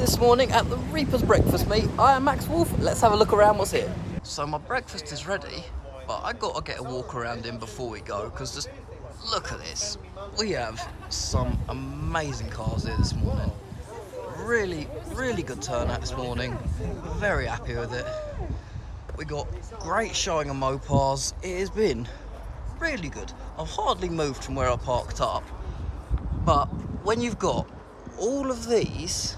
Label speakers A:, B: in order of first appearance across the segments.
A: this morning at the Reaper's breakfast meet. I am Max Wolf. Let's have a look around what's here. So my breakfast is ready, but I got to get a walk around in before we go, because just look at this. We have some amazing cars here this morning. Really good turnout this morning. Very happy with it. We got great showing of Mopars. It has been really good. I've hardly moved from where I parked up, but when you've got all of these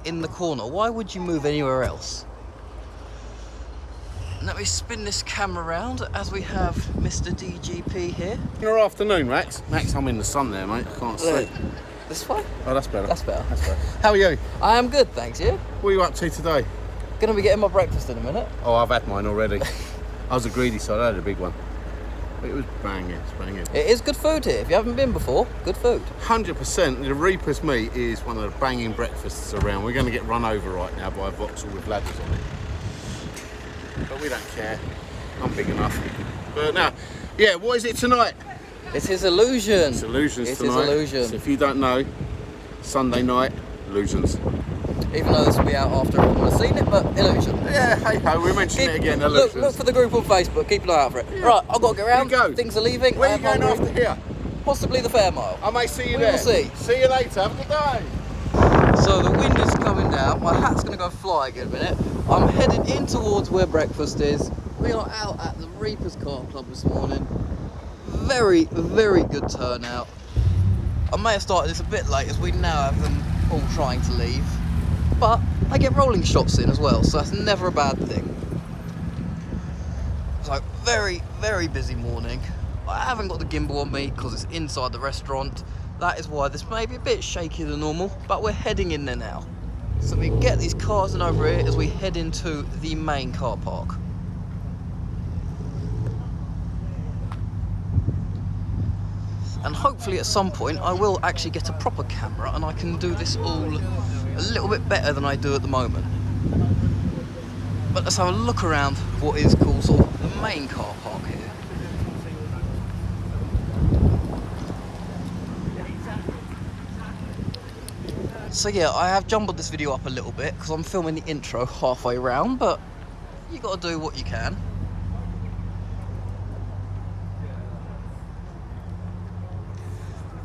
A: in the corner, why would you move anywhere else? Let me spin this camera around as we have Mr. DGP here.
B: Good afternoon, Max. Max, I'm in the sun there, mate. I can't see.
A: This way?
B: Oh, that's better.
A: That's better.
B: That's better. How are you?
A: I am good, thanks. You?
B: What are you up to today?
A: Gonna be getting my breakfast in a minute.
B: Oh, I've had mine already. I was a greedy, so I had a big one. But it was banging. It's banging.
A: It is good food here. If you haven't been before, good food.
B: 100%. The Reaper's meat is one of the banging breakfasts around. We're going to get run over right now by a Vauxhall with ladders on it. But we don't care. I'm big enough. But now, yeah, what is it tonight?
A: It's his Illusion.
B: It's Illusions
A: It's
B: tonight.
A: his Illusion.
B: So if you don't know, Sunday night, Illusions.
A: Even though this will be out after everyone has seen it, but Illusion.
B: Yeah, hey ho, we're mentioning it again, Illusions.
A: Look for the group on Facebook, keep an eye out for it. Yeah. Right, I've got to get around.
B: Go.
A: Things are leaving.
B: Where are you going after here?
A: Possibly the Fair Mile.
B: I may see you
A: We
B: there.
A: will see.
B: See you later, have a good day.
A: So the wind is coming down, my hat's going to go flying in a minute. I'm heading in towards where breakfast is. We are out at the Reaper's Car Club this morning. Very good turnout. I may have started this a bit late as we now have them all trying to leave. But I get rolling shots in as well, so that's never a bad thing. So very busy morning. I haven't got the gimbal on me because it's inside the restaurant. That is why this may be a bit shaky than normal, but we're heading in there now. So we get these cars in over here as we head into the main car park. And hopefully at some point I will actually get a proper camera and I can do this all a little bit better than I do at the moment. But let's have a look around what is called sort of the main car park here. So yeah, I have jumbled this video up a little bit because I'm filming the intro halfway around, but you got to do what you can.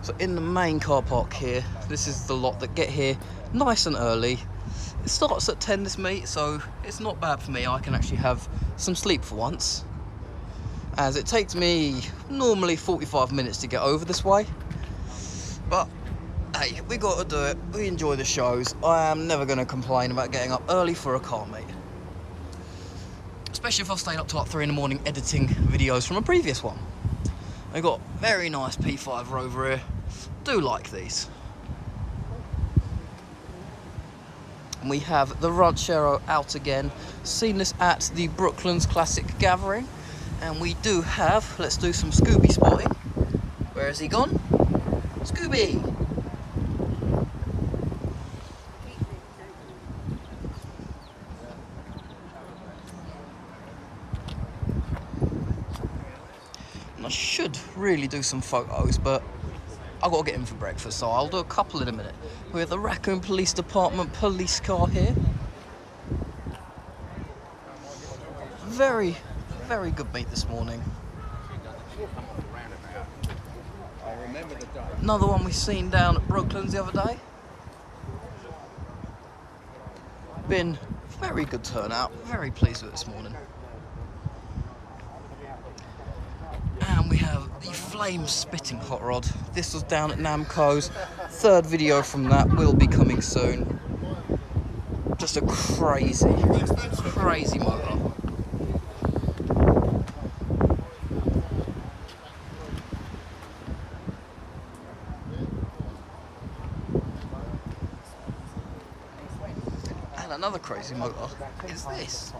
A: So in the main car park here, this is the lot that get here nice and early. It starts at 10 this meet, so it's not bad for me. I can actually have some sleep for once, as it takes me normally 45 minutes to get over this way. But hey, we got to do it. We enjoy the shows. I am never going to complain about getting up early for a car meet, especially if I've stayed up till like 3 in the morning editing videos from a previous one. We've got very nice P5 Rover here. Do like these. And we have the Ranchero out again. Seen this at the Brooklands Classic Gathering. And we do have, let's do some Scooby spotting. Where has he gone? Scooby! And I should really do some photos, but I've got to get in for breakfast, so I'll do a couple in a minute. We have the Raccoon Police Department police car here. Very good meet this morning. Another one we've seen down at Brooklands the other day. Been very good turnout, very pleased with it this morning. And we have the Flame Spitting Hot Rod. This was down at Namco's. Third video from that will be coming soon. Just a crazy motor. And another crazy motor is this.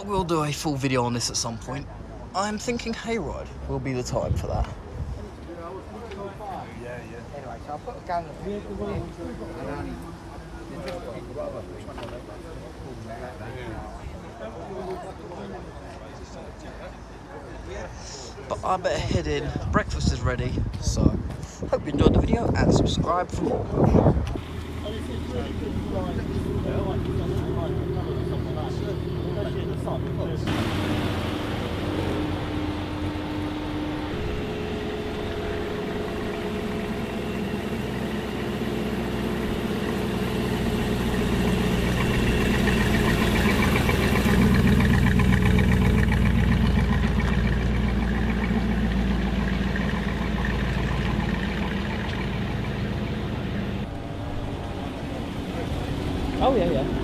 A: We'll do a full video on this at some point. I'm thinking Hayride will be the time for that.
C: Anyway, so I'll put a gun in the vehicle.
A: but I better head in. Breakfast is ready, so hope you enjoyed the video and subscribe for more.
D: Oh yeah, yeah.